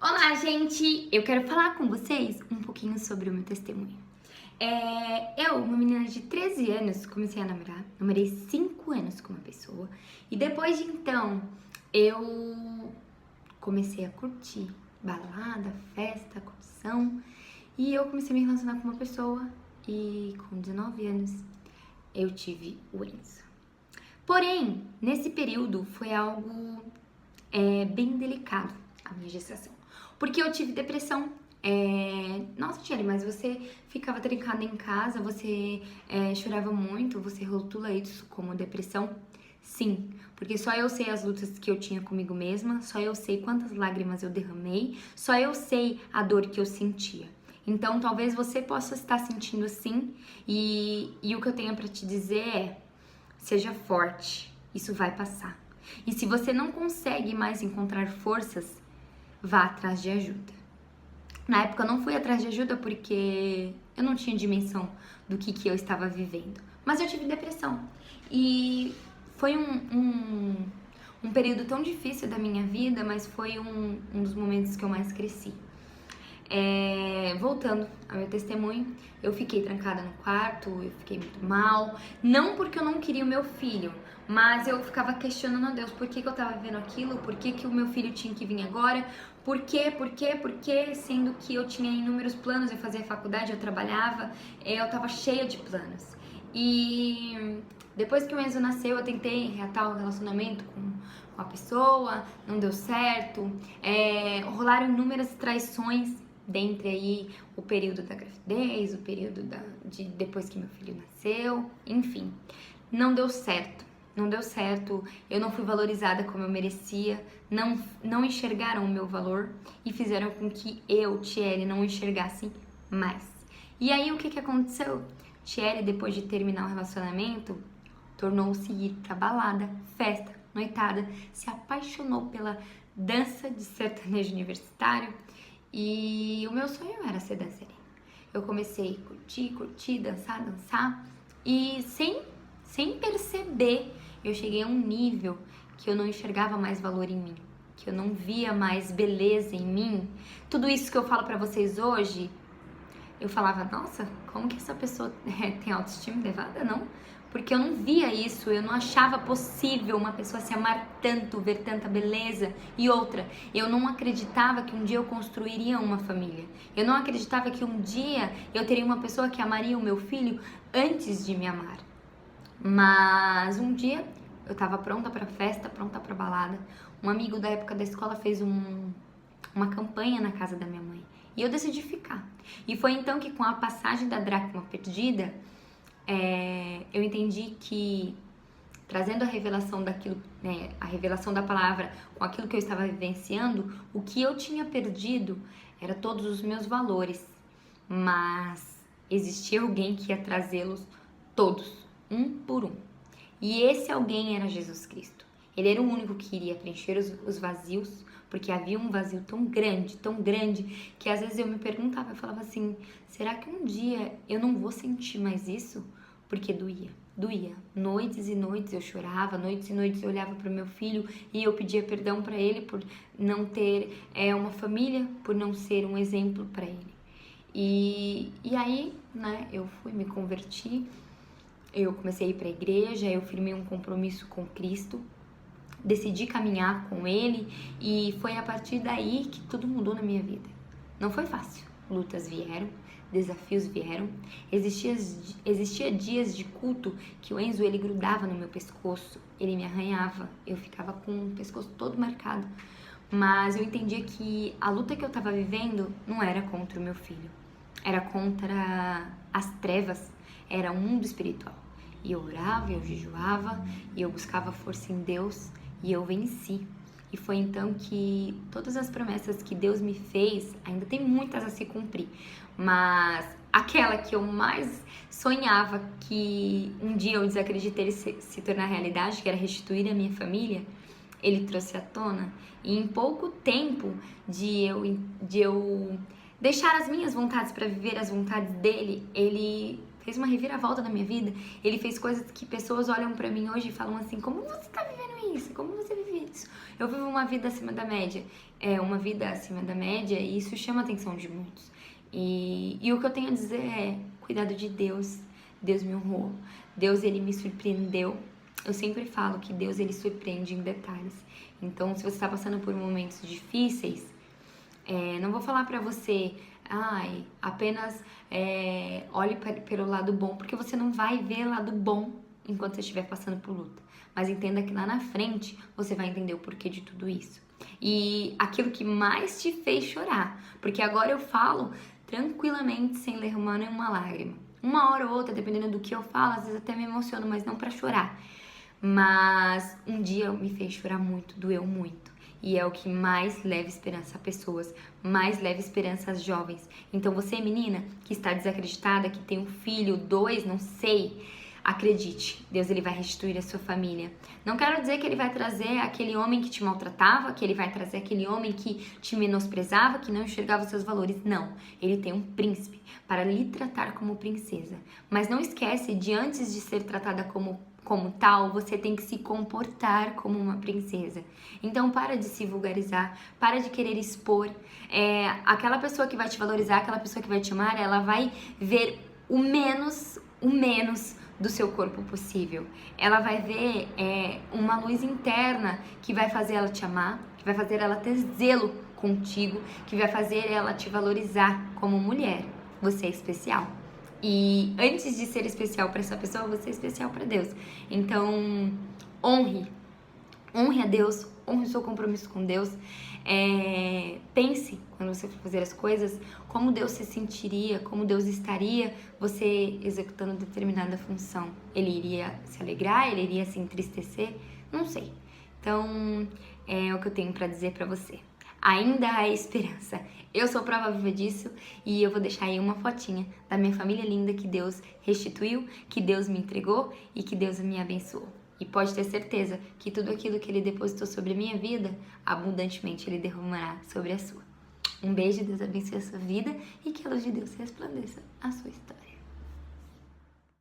Olá, gente! Eu quero falar com vocês um pouquinho sobre o meu testemunho. Uma menina de 13 anos, comecei a namorar. Namorei 5 anos com uma pessoa. E depois de então, eu comecei a curtir balada, festa, curtição. E eu comecei a me relacionar com uma pessoa. E com 19 anos, eu tive o Enzo. Porém, nesse período foi algo bem delicado, a minha gestação. Porque eu tive depressão. Nossa, Thierry, mas você ficava trancada em casa, você chorava muito, você rotula isso como depressão? Sim, porque só eu sei as lutas que eu tinha comigo mesma, só eu sei quantas lágrimas eu derramei, só eu sei a dor que eu sentia. Então, talvez você possa estar sentindo assim, e o que eu tenho pra te dizer é: seja forte, isso vai passar. E se você não consegue mais encontrar forças, vá atrás de ajuda. Na época eu não fui atrás de ajuda porque eu não tinha dimensão do que eu estava vivendo. Mas eu tive depressão. E foi um período tão difícil da minha vida, mas foi um dos momentos que eu mais cresci. Voltando ao meu testemunho, eu fiquei trancada no quarto, eu fiquei muito mal. Não porque eu não queria o meu filho, mas eu ficava questionando a Deus por que eu tava vivendo aquilo, por que o meu filho tinha que vir agora, por quê, sendo que eu tinha inúmeros planos, eu fazia faculdade, eu trabalhava, eu tava cheia de planos. E depois que o Enzo nasceu, eu tentei reatar o relacionamento com a pessoa, não deu certo, rolaram inúmeras traições dentre aí o período da gravidez, o período de depois que meu filho nasceu, enfim, não deu certo. Não deu certo, eu não fui valorizada como eu merecia, não enxergaram o meu valor e fizeram com que eu, Thierry, não enxergasse mais. E aí o que aconteceu? Thierry, depois de terminar o relacionamento, tornou-se ir pra balada, festa, noitada, se apaixonou pela dança de sertanejo universitário e o meu sonho era ser dançarina. Eu comecei a curtir, dançar e sem perceber, eu cheguei a um nível que eu não enxergava mais valor em mim, que eu não via mais beleza em mim. Tudo isso que eu falo pra vocês hoje, eu falava, nossa, como que essa pessoa tem autoestima elevada? Não, porque eu não via isso, eu não achava possível uma pessoa se amar tanto, ver tanta beleza. E outra, eu não acreditava que um dia eu construiria uma família. Eu não acreditava que um dia eu teria uma pessoa que amaria o meu filho antes de me amar. Mas um dia eu tava pronta pra festa, pronta pra balada. Um amigo da época da escola fez uma campanha na casa da minha mãe. E eu decidi ficar. E foi então que, com a passagem da dracma perdida, eu entendi que, trazendo a revelação daquilo, a revelação da palavra com aquilo que eu estava vivenciando, o que eu tinha perdido era todos os meus valores. Mas existia alguém que ia trazê-los todos, um por um. E esse alguém era Jesus Cristo. Ele era o único que iria preencher os vazios, porque havia um vazio tão grande, que às vezes eu me perguntava, eu falava assim, será que um dia eu não vou sentir mais isso? Porque doía. Noites e noites eu chorava, noites e noites eu olhava para o meu filho e eu pedia perdão para ele por não ter uma família, por não ser um exemplo para ele. E aí, né, eu me converti, eu comecei a ir para a igreja, eu firmei um compromisso com Cristo, decidi caminhar com Ele e foi a partir daí que tudo mudou na minha vida. Não foi fácil, lutas vieram, desafios vieram, existia dias de culto que o Enzo ele grudava no meu pescoço, ele me arranhava, eu ficava com o pescoço todo marcado, mas eu entendia que a luta que eu estava vivendo não era contra o meu filho, era contra as trevas, era um mundo espiritual. E eu orava, eu jejuava, e eu buscava força em Deus, e eu venci. E foi então que todas as promessas que Deus me fez, ainda tem muitas a se cumprir, mas aquela que eu mais sonhava que um dia eu desacreditei se tornar realidade, que era restituir a minha família, Ele trouxe à tona. E em pouco tempo de eu deixar as minhas vontades para viver as vontades dele, Ele fez uma reviravolta na minha vida. Ele fez coisas que pessoas olham pra mim hoje e falam assim, como você tá vivendo isso? Como você vive isso? Eu vivo uma vida acima da média. Uma vida acima da média, e isso chama a atenção de muitos. E o que eu tenho a dizer é, cuidado de Deus. Deus me honrou. Deus, ele me surpreendeu. Eu sempre falo que Deus, ele surpreende em detalhes. Então, se você está passando por momentos difíceis, não vou falar pra você, apenas olhe pelo lado bom, porque você não vai ver lado bom enquanto você estiver passando por luta. Mas entenda que lá na frente, você vai entender o porquê de tudo isso. E aquilo que mais te fez chorar, porque agora eu falo tranquilamente, sem derramar nenhuma lágrima. Uma hora ou outra, dependendo do que eu falo, às vezes até me emociono, mas não pra chorar. Mas um dia me fez chorar muito, doeu muito. E é o que mais leva esperança a pessoas, mais leva esperança às jovens. Então você, menina, que está desacreditada, que tem um filho, 2, não sei, acredite, Deus, ele vai restituir a sua família. Não quero dizer que ele vai trazer aquele homem que te maltratava, que ele vai trazer aquele homem que te menosprezava, que não enxergava os seus valores. Não, ele tem um príncipe para lhe tratar como princesa. Mas não esquece de, antes de ser tratada como tal, você tem que se comportar como uma princesa. Então para de se vulgarizar, para de querer expor. Aquela pessoa que vai te valorizar, aquela pessoa que vai te amar, ela vai ver o menos do seu corpo possível. Ela vai ver uma luz interna que vai fazer ela te amar, que vai fazer ela ter zelo contigo, que vai fazer ela te valorizar como mulher. Você é especial. E antes de ser especial para essa pessoa, você é especial para Deus. Então, honre a Deus, honre o seu compromisso com Deus. Pense, quando você for fazer as coisas, como Deus se sentiria, como Deus estaria você executando determinada função. Ele iria se alegrar, ele iria se entristecer? Não sei. Então, é o que eu tenho para dizer para você. Ainda há esperança. Eu sou prova viva disso e eu vou deixar aí uma fotinha da minha família linda que Deus restituiu, que Deus me entregou e que Deus me abençoou. E pode ter certeza que tudo aquilo que Ele depositou sobre a minha vida, abundantemente Ele derramará sobre a sua. Um beijo, Deus abençoe a sua vida e que a luz de Deus resplandeça a sua história.